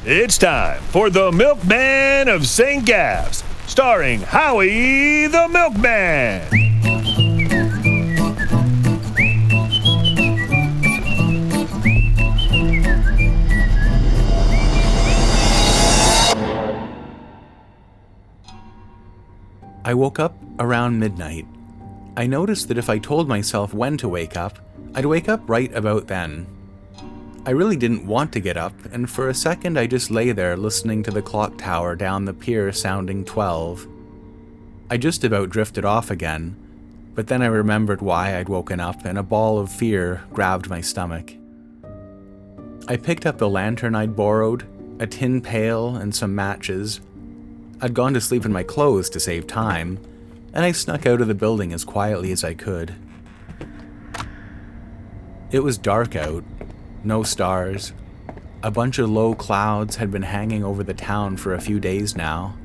It's time for the Milkman of St. Gaff's, starring Howie the Milkman. I woke up around midnight. I noticed that if I told myself when to wake up, I'd wake up right about then. I really didn't want to get up, and for a second I just lay there listening to the clock tower down the pier sounding 12. I just about drifted off again, but then I remembered why I'd woken up and a ball of fear grabbed my stomach. I picked up the lantern I'd borrowed, a tin pail, and some matches. I'd gone to sleep in my clothes to save time, and I snuck out of the building as quietly as I could. It was dark out. No stars. A bunch of low clouds had been hanging over the town for a few days now.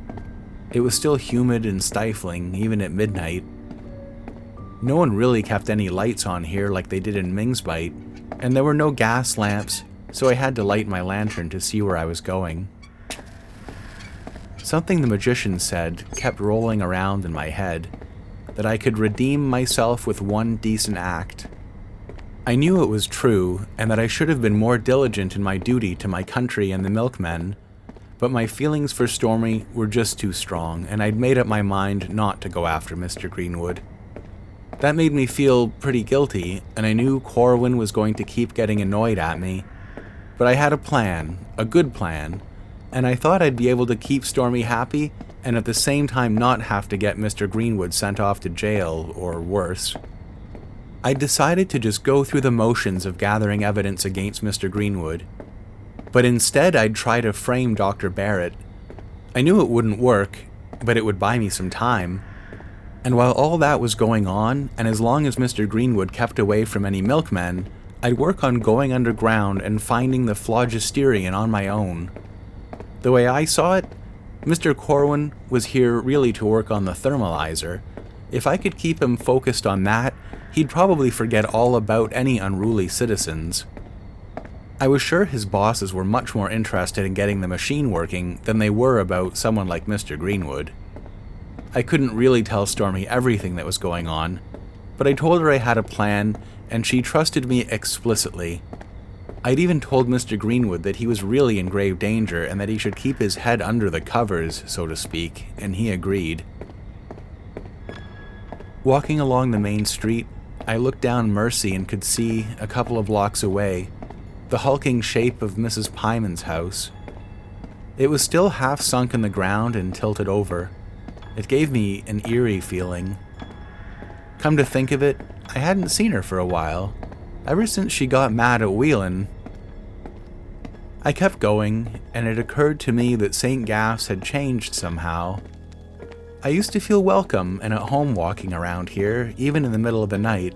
It was still humid and stifling, even at midnight. No one really kept any lights on here like they did in Mingsbite, and there were no gas lamps, so I had to light my lantern to see where I was going. Something the magician said kept rolling around in my head, that I could redeem myself with one decent act. I knew it was true, and that I should have been more diligent in my duty to my country and the milkmen, but my feelings for Stormy were just too strong, and I'd made up my mind not to go after Mr. Greenwood. That made me feel pretty guilty, and I knew Corwin was going to keep getting annoyed at me, but I had a plan, a good plan, and I thought I'd be able to keep Stormy happy and at the same time not have to get Mr. Greenwood sent off to jail, or worse. I decided to just go through the motions of gathering evidence against Mr. Greenwood, but instead I'd try to frame Dr. Barrett. I knew it wouldn't work, but it would buy me some time. And while all that was going on, and as long as Mr. Greenwood kept away from any milkmen, I'd work on going underground and finding the phlogisterian on my own. The way I saw it, Mr. Corwin was here really to work on the thermalizer. If I could keep him focused on that, he'd probably forget all about any unruly citizens. I was sure his bosses were much more interested in getting the machine working than they were about someone like Mr. Greenwood. I couldn't really tell Stormy everything that was going on, but I told her I had a plan, and she trusted me explicitly. I'd even told Mr. Greenwood that he was really in grave danger and that he should keep his head under the covers, so to speak, and he agreed. Walking along the main street, I looked down Mercy and could see, a couple of blocks away, the hulking shape of Mrs. Pyman's house. It was still half sunk in the ground and tilted over. It gave me an eerie feeling. Come to think of it, I hadn't seen her for a while, ever since she got mad at Whelan. I kept going, and it occurred to me that St. Gaff's had changed somehow. I used to feel welcome and at home walking around here, even in the middle of the night.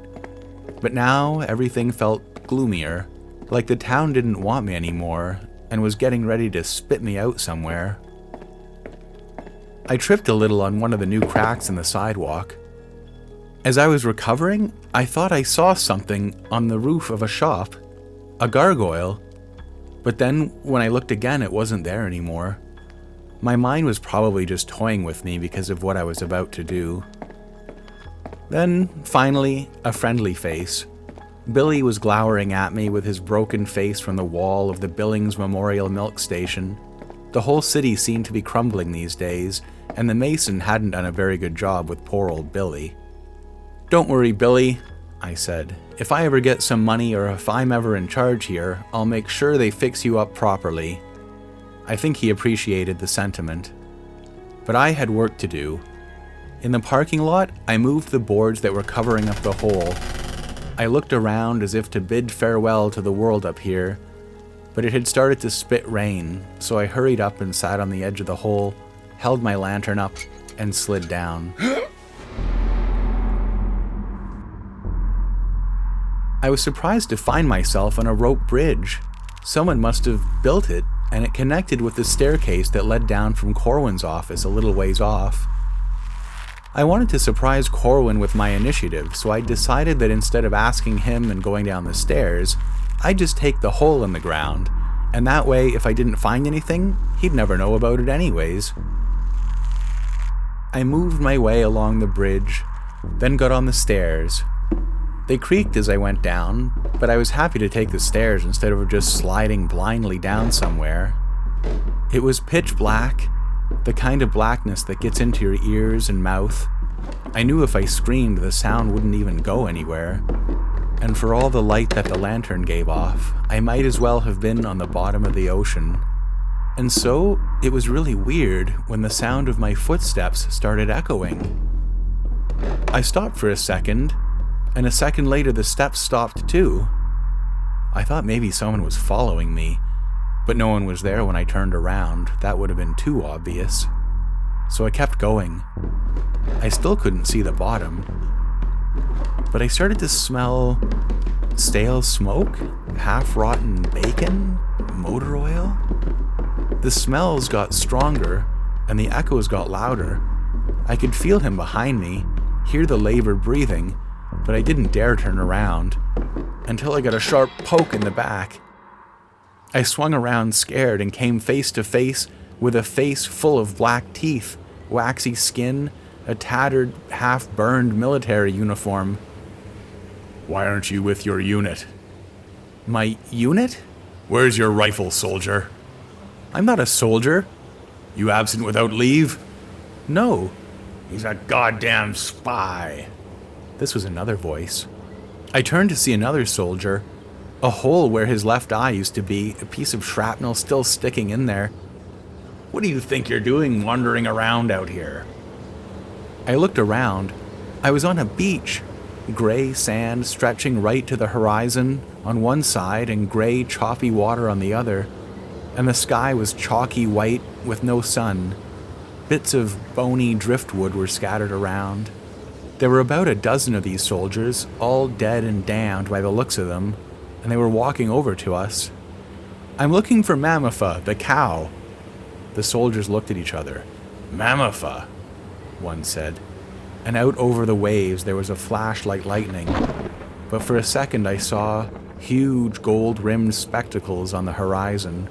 But now everything felt gloomier, like the town didn't want me anymore, and was getting ready to spit me out somewhere. I tripped a little on one of the new cracks in the sidewalk. As I was recovering, I thought I saw something on the roof of a shop, a gargoyle. But then, when I looked again, it wasn't there anymore. My mind was probably just toying with me because of what I was about to do. Then, finally, a friendly face. Billy was glowering at me with his broken face from the wall of the Billings Memorial Milk Station. The whole city seemed to be crumbling these days, and the mason hadn't done a very good job with poor old Billy. "Don't worry, Billy," I said. "If I ever get some money or if I'm ever in charge here, I'll make sure they fix you up properly." I think he appreciated the sentiment. But I had work to do. In the parking lot, I moved the boards that were covering up the hole. I looked around as if to bid farewell to the world up here, but it had started to spit rain, so I hurried up and sat on the edge of the hole, held my lantern up, and slid down. I was surprised to find myself on a rope bridge. Someone must have built it, and it connected with the staircase that led down from Corwin's office a little ways off. I wanted to surprise Corwin with my initiative, so I decided that instead of asking him and going down the stairs, I'd just take the hole in the ground, And that way, if I didn't find anything, he'd never know about it anyways. I moved my way along the bridge, then got on the stairs. They creaked as I went down, but I was happy to take the stairs instead of just sliding blindly down somewhere. It was pitch black, the kind of blackness that gets into your ears and mouth. I knew if I screamed, the sound wouldn't even go anywhere. And for all the light that the lantern gave off, I might as well have been on the bottom of the ocean. And so, it was really weird when the sound of my footsteps started echoing. I stopped for a second, and a second later the steps stopped too. I thought maybe someone was following me, but no one was there when I turned around. That would have been too obvious. So I kept going. I still couldn't see the bottom, but I started to smell stale smoke, half-rotten bacon, motor oil. The smells got stronger, and the echoes got louder. I could feel him behind me, hear the labored breathing, but I didn't dare turn around, until I got a sharp poke in the back. I swung around scared and came face to face with a face full of black teeth, waxy skin, a tattered, half-burned military uniform. Why aren't you with your unit? My unit? Where's your rifle, soldier? I'm not a soldier. You absent without leave? No. He's a goddamn spy. This was another voice. I turned to see another soldier. A hole where his left eye used to be, a piece of shrapnel still sticking in there. What do you think you're doing wandering around out here? I looked around. I was on a beach. Gray sand stretching right to the horizon on one side and gray, choppy water on the other. And the sky was chalky white with no sun. Bits of bony driftwood were scattered around. There were about a dozen of these soldiers, all dead and damned by the looks of them, and they were walking over to us. I'm looking for Mammofa, the cow. The soldiers looked at each other. Mammofa, one said. And out over the waves there was a flash like lightning. But for a second I saw huge gold-rimmed spectacles on the horizon.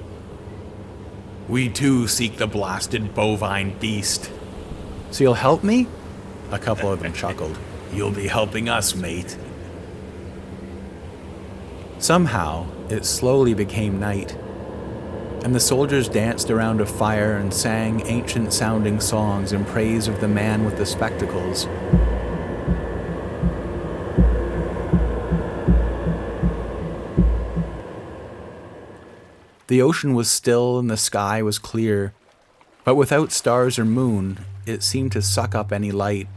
We too seek the blasted bovine beast. So you'll help me? A couple of them chuckled. You'll be helping us, mate. Somehow, it slowly became night, and the soldiers danced around a fire and sang ancient-sounding songs in praise of the man with the spectacles. The ocean was still and the sky was clear, but without stars or moon, it seemed to suck up any light.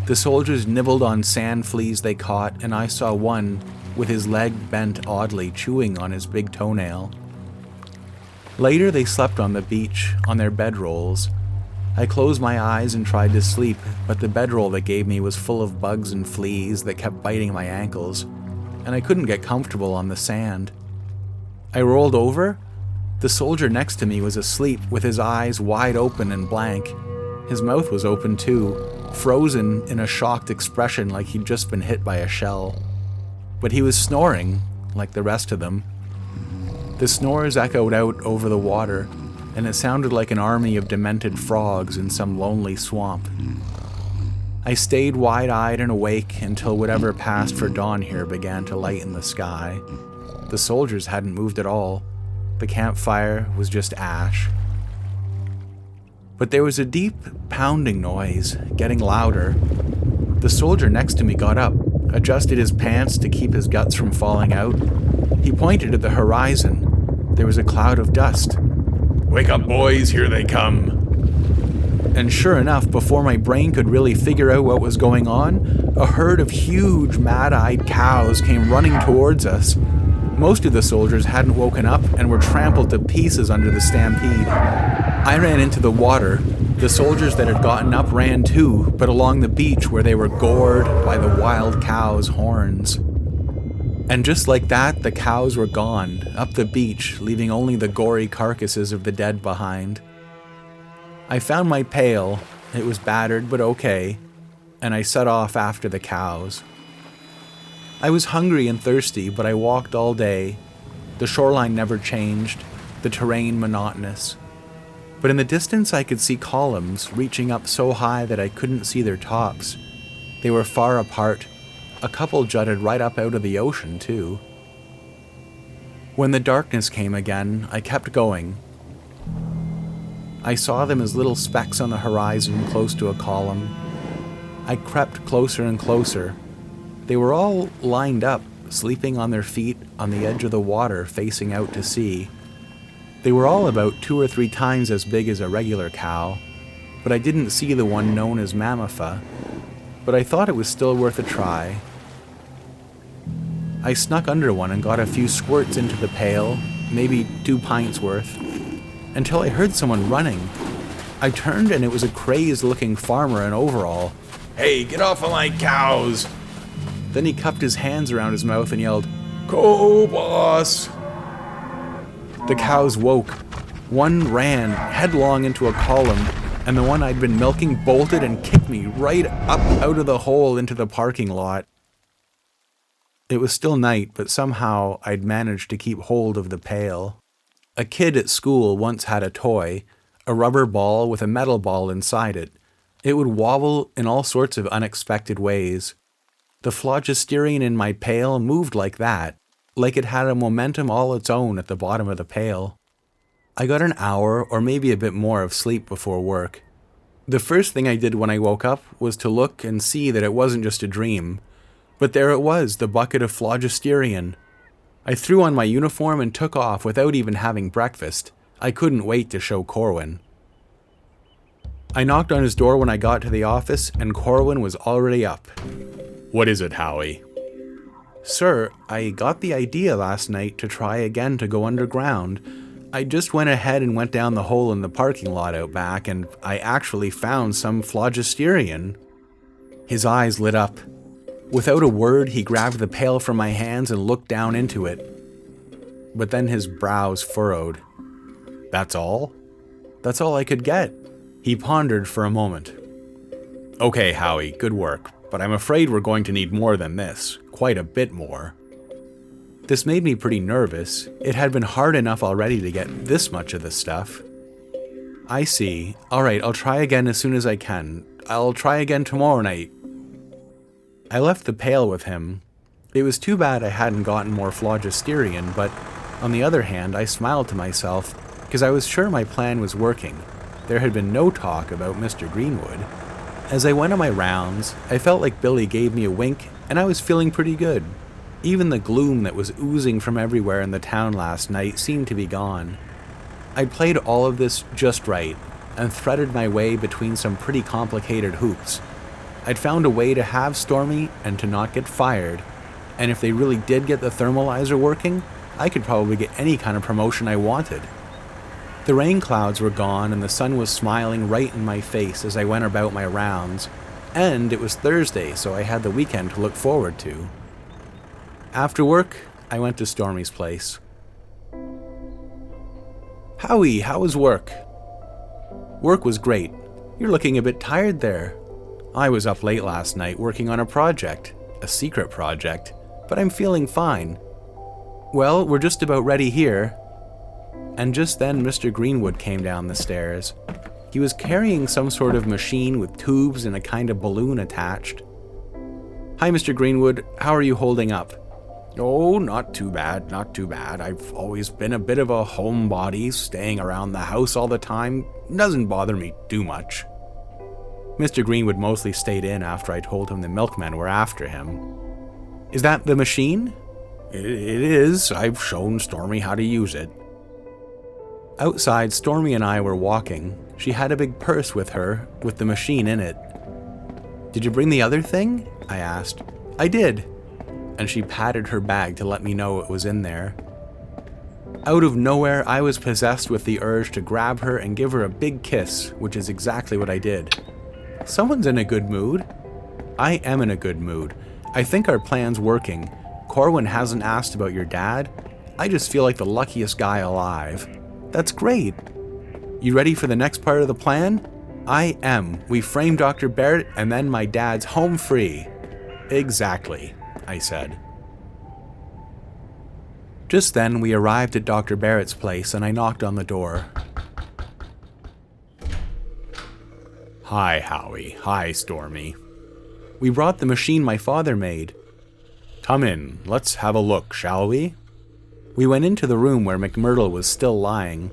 The soldiers nibbled on sand fleas they caught, and I saw one with his leg bent oddly, chewing on his big toenail. Later they slept on the beach, on their bedrolls. I closed my eyes and tried to sleep, but the bedroll they gave me was full of bugs and fleas that kept biting my ankles, and I couldn't get comfortable on the sand. I rolled over. The soldier next to me was asleep, with his eyes wide open and blank. His mouth was open too, frozen in a shocked expression like he'd just been hit by a shell. But he was snoring, like the rest of them. The snores echoed out over the water, and it sounded like an army of demented frogs in some lonely swamp. I stayed wide-eyed and awake until whatever passed for dawn here began to lighten the sky. The soldiers hadn't moved at all. The campfire was just ash. But there was a deep pounding noise, getting louder. The soldier next to me got up, adjusted his pants to keep his guts from falling out. He pointed at the horizon. There was a cloud of dust. Wake up, boys, here they come. And sure enough, before my brain could really figure out what was going on, a herd of huge, mad-eyed cows came running towards us. Most of the soldiers hadn't woken up and were trampled to pieces under the stampede. I ran into the water. The soldiers that had gotten up ran too, but along the beach where they were gored by the wild cows' horns. And just like that, the cows were gone, up the beach, leaving only the gory carcasses of the dead behind. I found my pail. It was battered, but okay, and I set off after the cows. I was hungry and thirsty, but I walked all day. The shoreline never changed, the terrain monotonous. But in the distance I could see columns reaching up so high that I couldn't see their tops. They were far apart. A couple jutted right up out of the ocean, too. When the darkness came again, I kept going. I saw them as little specks on the horizon close to a column. I crept closer and closer. They were all lined up, sleeping on their feet on the edge of the water facing out to sea. They were all about 2 or 3 times as big as a regular cow, but I didn't see the one known as Mammofa, but I thought it was still worth a try. I snuck under one and got a few squirts into the pail, maybe 2 pints worth, until I heard someone running. I turned and it was a crazed-looking farmer in overall. "Hey, get off of my cows!" Then he cupped his hands around his mouth and yelled, "Go, boss!" The cows woke. One ran headlong into a column, and the one I'd been milking bolted and kicked me right up out of the hole into the parking lot. It was still night, but somehow I'd managed to keep hold of the pail. A kid at school once had a toy, a rubber ball with a metal ball inside it. It would wobble in all sorts of unexpected ways. The phlogisterian in my pail moved like that, like it had a momentum all its own at the bottom of the pail. I got an hour or maybe a bit more of sleep before work. The first thing I did when I woke up was to look and see that it wasn't just a dream. But there it was, the bucket of phlogisterian. I threw on my uniform and took off without even having breakfast. I couldn't wait to show Corwin. I knocked on his door when I got to the office, and Corwin was already up. "What is it, Howie?" "Sir, I got the idea last night to try again to go underground. I just went ahead and went down the hole in the parking lot out back, and I actually found some phlogisterian." His eyes lit up. Without a word, he grabbed the pail from my hands and looked down into it. But then his brows furrowed. "That's all?" "That's all I could get." He pondered for a moment. "Okay, Howie, good work, but I'm afraid we're going to need more than this. Quite a bit more." This made me pretty nervous. It had been hard enough already to get this much of the stuff. "I see. All right, I'll try again as soon as I can. I'll try again tomorrow night." I left the pail with him. It was too bad I hadn't gotten more phlogisterian, but on the other hand, I smiled to myself because I was sure my plan was working. There had been no talk about Mr. Greenwood. As I went on my rounds, I felt like Billy gave me a wink, and I was feeling pretty good. Even the gloom that was oozing from everywhere in the town last night seemed to be gone. I'd played all of this just right, and threaded my way between some pretty complicated hoops. I'd found a way to have Stormy and to not get fired, and if they really did get the thermalizer working, I could probably get any kind of promotion I wanted. The rain clouds were gone and the sun was smiling right in my face as I went about my rounds, and it was Thursday, so I had the weekend to look forward to. After work, I went to Stormy's place. "Howie, how was work?" "Work was great. You're looking a bit tired there." "I was up late last night working on a project, a secret project, but I'm feeling fine." "Well, we're just about ready here." And just then Mr. Greenwood came down the stairs. He was carrying some sort of machine with tubes and a kind of balloon attached. "Hi, Mr. Greenwood. How are you holding up?" "Oh, not too bad, not too bad. I've always been a bit of a homebody, staying around the house all the time. Doesn't bother me too much." Mr. Greenwood mostly stayed in after I told him the milkmen were after him. "Is that the machine?" It is. I've shown Stormy how to use it." Outside, Stormy and I were walking. She had a big purse with her, with the machine in it. "Did you bring the other thing?" I asked. "I did." And she patted her bag to let me know it was in there. Out of nowhere, I was possessed with the urge to grab her and give her a big kiss, which is exactly what I did. Someone's in a good mood. I am in a good mood. I think our plan's working. Corwin hasn't asked about your dad. I just feel like the luckiest guy alive. That's great. You ready for the next part of the plan? I am. We frame Dr. Barrett and then my dad's home free. Exactly, I said. Just then, we arrived at Dr. Barrett's place and I knocked on the door. Hi, Howie. Hi, Stormy. We brought the machine my father made. Come in, let's have a look, shall we? We went into the room where McMurdo was still lying.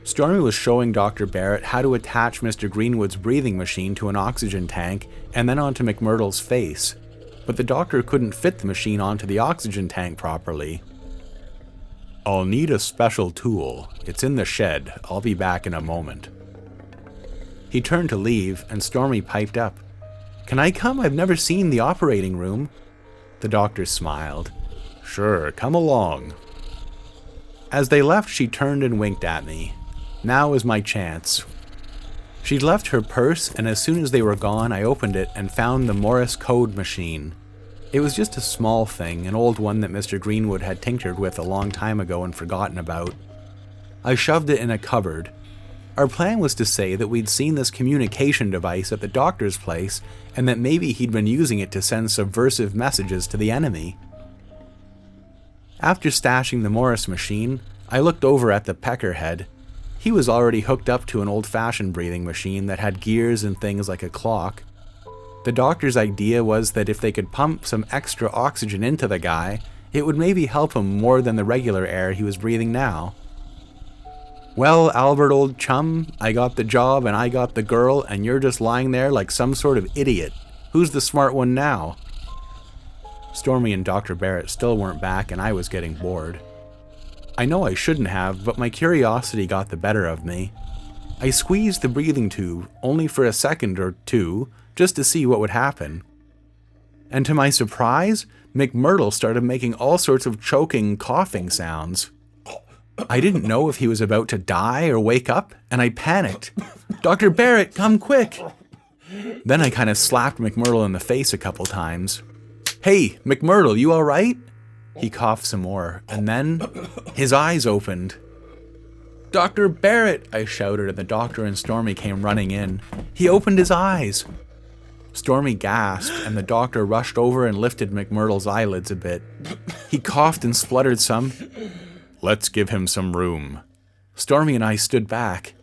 Stormy was showing Dr. Barrett how to attach Mr. Greenwood's breathing machine to an oxygen tank and then onto McMurdo's face, but the doctor couldn't fit the machine onto the oxygen tank properly. I'll need a special tool. It's in the shed. I'll be back in a moment. He turned to leave, and Stormy piped up. Can I come? I've never seen the operating room. The doctor smiled. Sure, come along. As they left, she turned and winked at me. Now was my chance. She'd left her purse, and as soon as they were gone, I opened it and found the Morse code machine. It was just a small thing, an old one that Mr. Greenwood had tinkered with a long time ago and forgotten about. I shoved it in a cupboard. Our plan was to say that we'd seen this communication device at the doctor's place and that maybe he'd been using it to send subversive messages to the enemy. After stashing the Morse machine, I looked over at the peckerhead. He was already hooked up to an old-fashioned breathing machine that had gears and things like a clock. The doctor's idea was that if they could pump some extra oxygen into the guy, it would maybe help him more than the regular air he was breathing now. Well, Albert, old chum, I got the job and I got the girl, and you're just lying there like some sort of idiot. Who's the smart one now? Stormy and Dr. Barrett still weren't back, and I was getting bored. I know I shouldn't have, but my curiosity got the better of me. I squeezed the breathing tube, only for a second or two, just to see what would happen. And to my surprise, McMurdo started making all sorts of choking, coughing sounds. I didn't know if he was about to die or wake up, and I panicked. Dr. Barrett, come quick! Then I kind of slapped McMurdo in the face a couple times. Hey, McMurdo, you alright? He coughed some more, and then his eyes opened. Dr. Barrett, I shouted, and the doctor and Stormy came running in. He opened his eyes. Stormy gasped, and the doctor rushed over and lifted McMurdo's eyelids a bit. He coughed and spluttered some. Let's give him some room. Stormy and I stood back.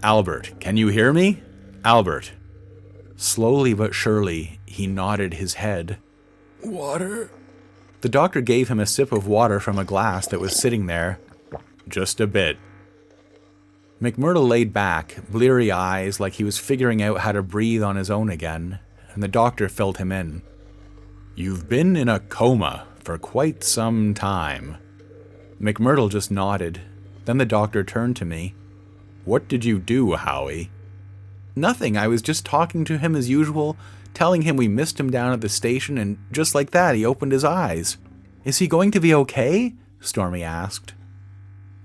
Albert, can you hear me? Albert. Slowly but surely, he nodded his head. Water? The doctor gave him a sip of water from a glass that was sitting there. Just a bit. McMurdo laid back, bleary eyes, like he was figuring out how to breathe on his own again, and the doctor filled him in. You've been in a coma for quite some time. McMurdo just nodded. Then the doctor turned to me. What did you do, Howie? Nothing. I was just talking to him as usual, telling him we missed him down at the station, and just like that, he opened his eyes. Is he going to be okay? Stormy asked.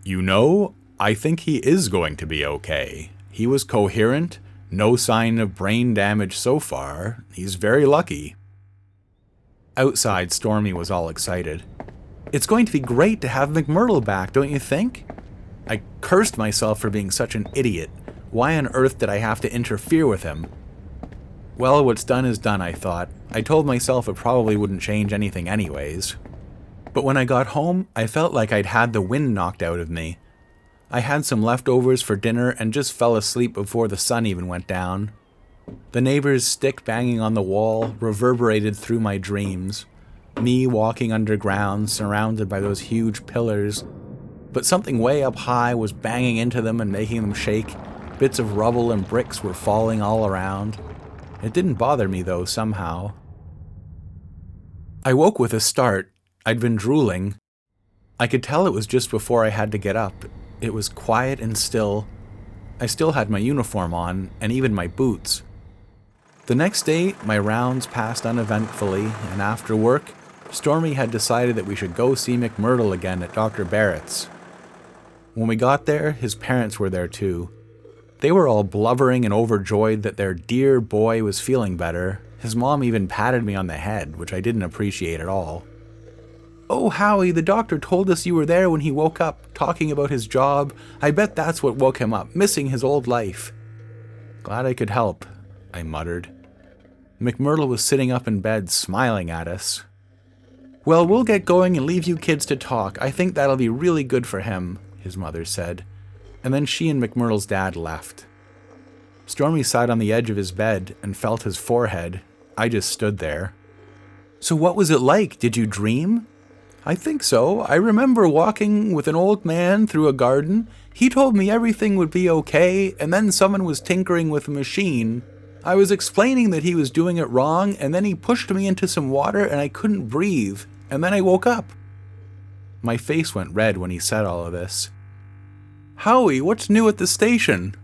You know, I think he is going to be okay. He was coherent, no sign of brain damage so far. He's very lucky. Outside, Stormy was all excited. It's going to be great to have McMurdo back, don't you think? I cursed myself for being such an idiot. Why on earth did I have to interfere with him? Well, what's done is done, I thought. I told myself it probably wouldn't change anything anyways. But when I got home, I felt like I'd had the wind knocked out of me. I had some leftovers for dinner and just fell asleep before the sun even went down. The neighbor's stick banging on the wall reverberated through my dreams. Me walking underground, surrounded by those huge pillars. But something way up high was banging into them and making them shake. Bits of rubble and bricks were falling all around. It didn't bother me, though, somehow. I woke with a start. I'd been drooling. I could tell it was just before I had to get up. It was quiet and still. I still had my uniform on, and even my boots. The next day, my rounds passed uneventfully, and after work, Stormy had decided that we should go see McMurdo again at Dr. Barrett's. When we got there, his parents were there too. They were all blubbering and overjoyed that their dear boy was feeling better. His mom even patted me on the head, which I didn't appreciate at all. Oh, Howie, the doctor told us you were there when he woke up, talking about his job. I bet that's what woke him up, missing his old life. Glad I could help, I muttered. McMurdo was sitting up in bed, smiling at us. Well, we'll get going and leave you kids to talk. I think that'll be really good for him, his mother said. And then she and McMurtle's dad left. Stormy sat on the edge of his bed and felt his forehead. I just stood there. So what was it like? Did you dream? I think so. I remember walking with an old man through a garden. He told me everything would be okay, and then someone was tinkering with a machine. I was explaining that he was doing it wrong, and then he pushed me into some water and I couldn't breathe, and then I woke up. My face went red when he said all of this. Howie, what's new at the station?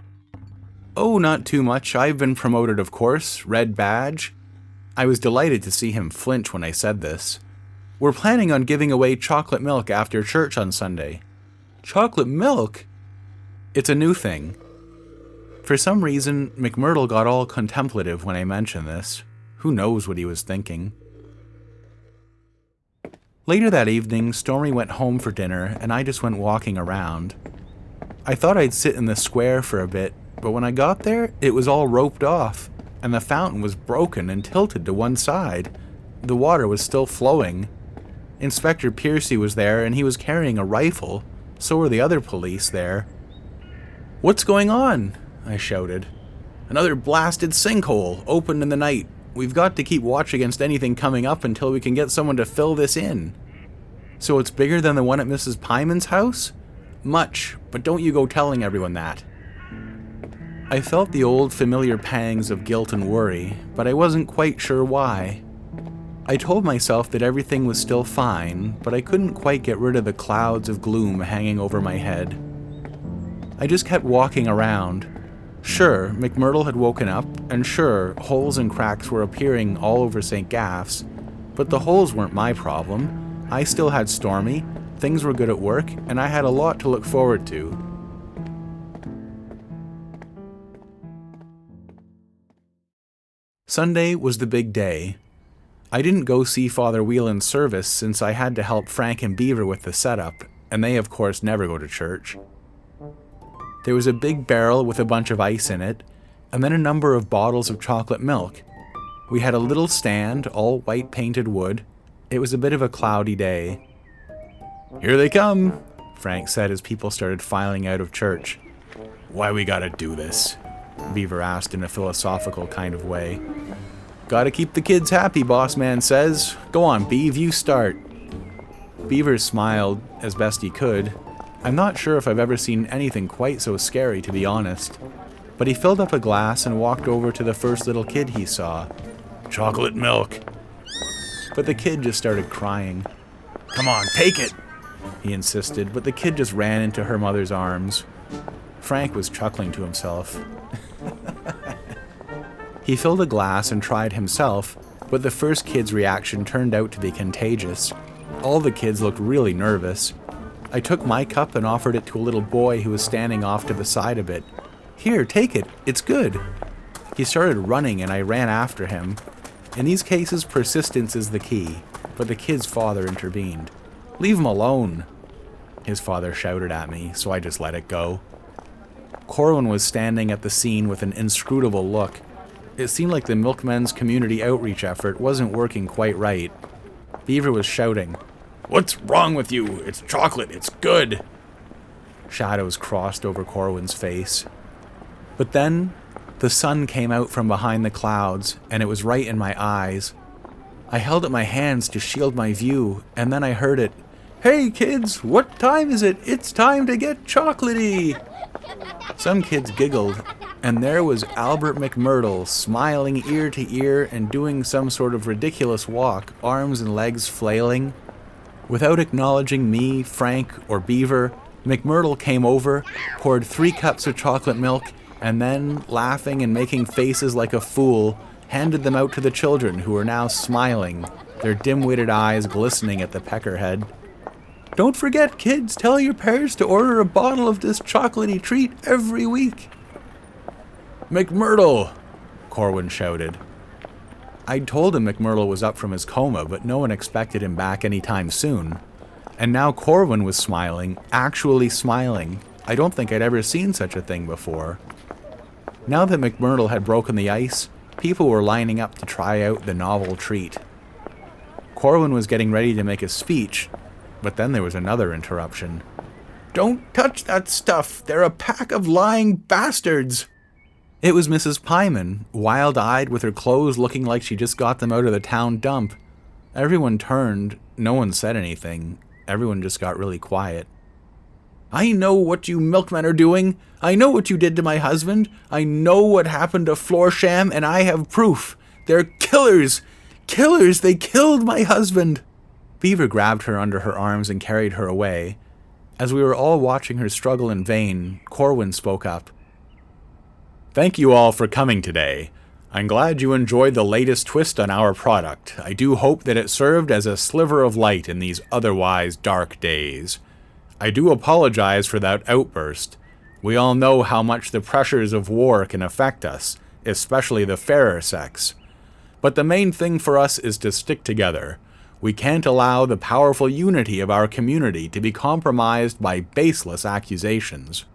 Oh, not too much. I've been promoted, of course. Red badge. I was delighted to see him flinch when I said this. We're planning on giving away chocolate milk after church on Sunday. Chocolate milk? It's a new thing. For some reason, McMurtle got all contemplative when I mentioned this. Who knows what he was thinking. Later that evening, Stormy went home for dinner, and I just went walking around. I thought I'd sit in the square for a bit, but when I got there, it was all roped off, and the fountain was broken and tilted to one side. The water was still flowing. Inspector Piercy was there, and he was carrying a rifle. So were the other police there. What's going on? I shouted. Another blasted sinkhole, opened in the night. We've got to keep watch against anything coming up until we can get someone to fill this in. So it's bigger than the one at Mrs. Pyman's house? Much, but don't you go telling everyone that. I felt the old familiar pangs of guilt and worry, but I wasn't quite sure why. I told myself that everything was still fine, but I couldn't quite get rid of the clouds of gloom hanging over my head. I just kept walking around. Sure, McMurtle had woken up, and sure, holes and cracks were appearing all over St. Gaff's, but the holes weren't my problem. I still had Stormy, things were good at work, and I had a lot to look forward to. Sunday was the big day. I didn't go see Father Whelan's service since I had to help Frank and Beaver with the setup, and they of course never go to church. There was a big barrel with a bunch of ice in it, and then a number of bottles of chocolate milk. We had a little stand, all white painted wood. It was a bit of a cloudy day. Here they come, Frank said as people started filing out of church. Why we gotta do this? Beaver asked in a philosophical kind of way. Gotta keep the kids happy, boss man says. Go on, Beav, you start. Beaver smiled as best he could. I'm not sure if I've ever seen anything quite so scary, to be honest. But he filled up a glass and walked over to the first little kid he saw. Chocolate milk. But the kid just started crying. Come on, take it, he insisted, but the kid just ran into her mother's arms. Frank was chuckling to himself. He filled a glass and tried himself, but the first kid's reaction turned out to be contagious. All the kids looked really nervous. I took my cup and offered it to a little boy who was standing off to the side a bit. Here, take it. It's good. He started running and I ran after him. In these cases, persistence is the key, but the kid's father intervened. Leave him alone, his father shouted at me, so I just let it go. Corwin was standing at the scene with an inscrutable look. It seemed like the Milkmen's community outreach effort wasn't working quite right. Beaver was shouting, What's wrong with you? It's chocolate, it's good. Shadows crossed over Corwin's face. But then, the sun came out from behind the clouds, and it was right in my eyes. I held up my hands to shield my view, and then I heard it. Hey kids, what time is it? It's time to get chocolatey! Some kids giggled, and there was Albert McMurtle, smiling ear to ear and doing some sort of ridiculous walk, arms and legs flailing. Without acknowledging me, Frank, or Beaver, McMurtle came over, poured 3 cups of chocolate milk, and then, laughing and making faces like a fool, handed them out to the children who were now smiling, their dim-witted eyes glistening at the peckerhead. Don't forget, kids, tell your parents to order a bottle of this chocolatey treat every week. McMurtle, Corwin shouted. I'd told him McMurtle was up from his coma, but no one expected him back anytime soon. And now Corwin was smiling, actually smiling. I don't think I'd ever seen such a thing before. Now that McMurtle had broken the ice, people were lining up to try out the novel treat. Corwin was getting ready to make a speech, but then there was another interruption. "Don't touch that stuff! They're a pack of lying bastards!" It was Mrs. Pyman, wild-eyed with her clothes looking like she just got them out of the town dump. Everyone turned. No one said anything. Everyone just got really quiet. "I know what you milkmen are doing. I know what you did to my husband. I know what happened to Florsham, and I have proof. They're killers! Killers! They killed my husband!" Beaver grabbed her under her arms and carried her away. As we were all watching her struggle in vain, Corwin spoke up. "Thank you all for coming today. I'm glad you enjoyed the latest twist on our product. I do hope that it served as a sliver of light in these otherwise dark days. I do apologize for that outburst. We all know how much the pressures of war can affect us, especially the fairer sex. But the main thing for us is to stick together. We can't allow the powerful unity of our community to be compromised by baseless accusations.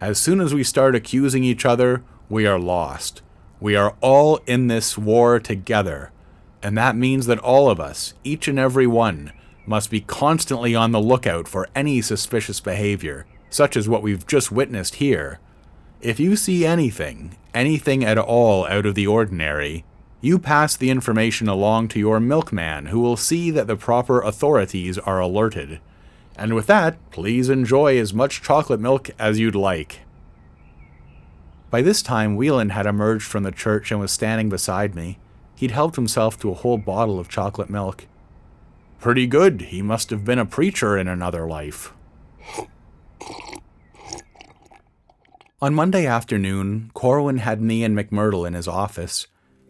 As soon as we start accusing each other, we are lost. We are all in this war together, and that means that all of us, each and every one, must be constantly on the lookout for any suspicious behavior, such as what we've just witnessed here. If you see anything at all out of the ordinary, you pass the information along to your milkman, who will see that the proper authorities are alerted. And with that, please enjoy as much chocolate milk as you'd like." By this time, Whelan had emerged from the church and was standing beside me. He'd helped himself to a whole bottle of chocolate milk. "Pretty good. He must have been a preacher in another life." On Monday afternoon, Corwin had me and McMurdo in his office,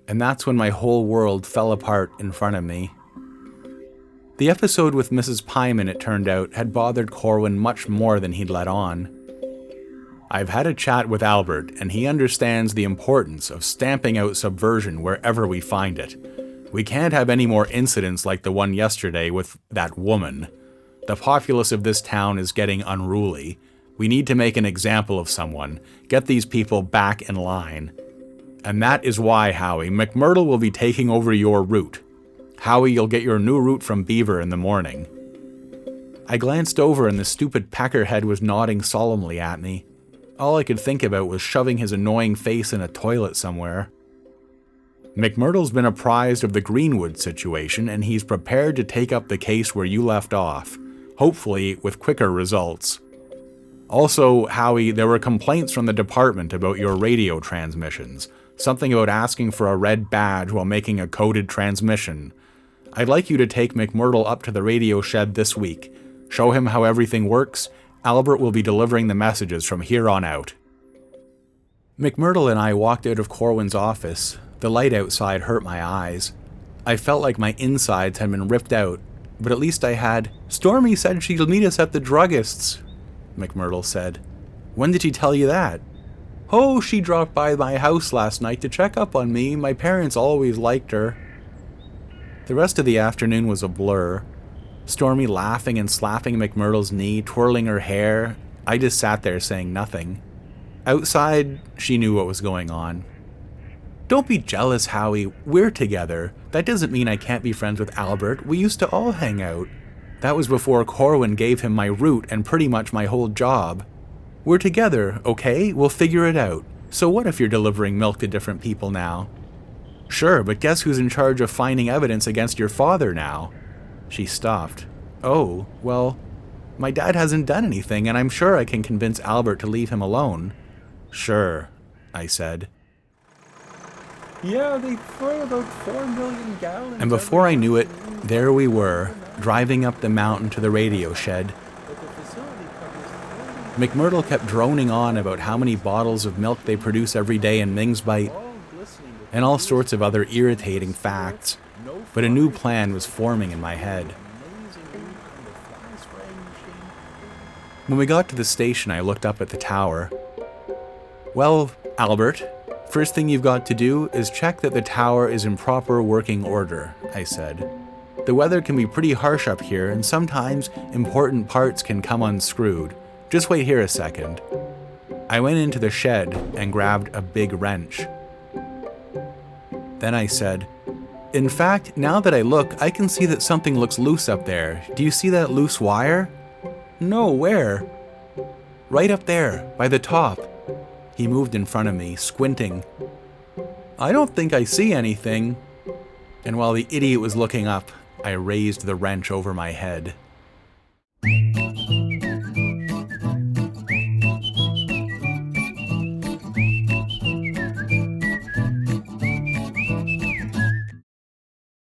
and that's when my whole world fell apart in front of me. The episode with Mrs. Pyman, it turned out, had bothered Corwin much more than he'd let on. I've had a chat with Albert, and he understands the importance of stamping out subversion wherever we find it. We can't have any more incidents like the one yesterday with that woman. The populace of this town is getting unruly. We need to make an example of someone, get these people back in line. And that is why, Howie, McMurdo will be taking over your route. Howie, you'll get your new route from Beaver in the morning. I glanced over and the stupid peckerhead was nodding solemnly at me. All I could think about was shoving his annoying face in a toilet somewhere. McMurdo's been apprised of the Greenwood situation, and he's prepared to take up the case where you left off, hopefully with quicker results. Also, Howie, there were complaints from the department about your radio transmissions, something about asking for a red badge while making a coded transmission. I'd like you to take McMurdo up to the radio shed this week, show him how everything works. Albert will be delivering the messages from here on out. McMurdo and I walked out of Corwin's office. The light outside hurt my eyes. I felt like my insides had been ripped out, but at least I had. "Stormy said she'll meet us at the druggist's," McMurdo said. "When did she tell you that?" "Oh, she dropped by my house last night to check up on me. My parents always liked her." The rest of the afternoon was a blur. Stormy laughing and slapping McMurdo's knee, twirling her hair. I just sat there saying nothing. Outside, she knew what was going on. "Don't be jealous, Howie. We're together. That doesn't mean I can't be friends with Albert. We used to all hang out. That was before Corwin gave him my route and pretty much my whole job. We're together, okay? We'll figure it out. So what if you're delivering milk to different people now?" "Sure, but guess who's in charge of finding evidence against your father now?" She stopped. "Oh, well, my dad hasn't done anything, and I'm sure I can convince Albert to leave him alone." "Sure," I said. "Yeah, they throw about 4 million gallons." And before I knew it, there we were, driving up the mountain to the radio shed. McMurdo kept droning on about how many bottles of milk they produce every day in Ming's Bite, and all sorts of other irritating facts, but a new plan was forming in my head. When we got to the station, I looked up at the tower. "Well, Albert, first thing you've got to do is check that the tower is in proper working order," I said. "The weather can be pretty harsh up here, and sometimes important parts can come unscrewed. Just wait here a second." I went into the shed and grabbed a big wrench. Then I said, In fact, now that I look, I can see that something looks loose up there. Do you see that loose wire? No, where? Right up there, by the top. He moved in front of me, squinting. I don't think I see anything. And while the idiot was looking up, I raised the wrench over my head.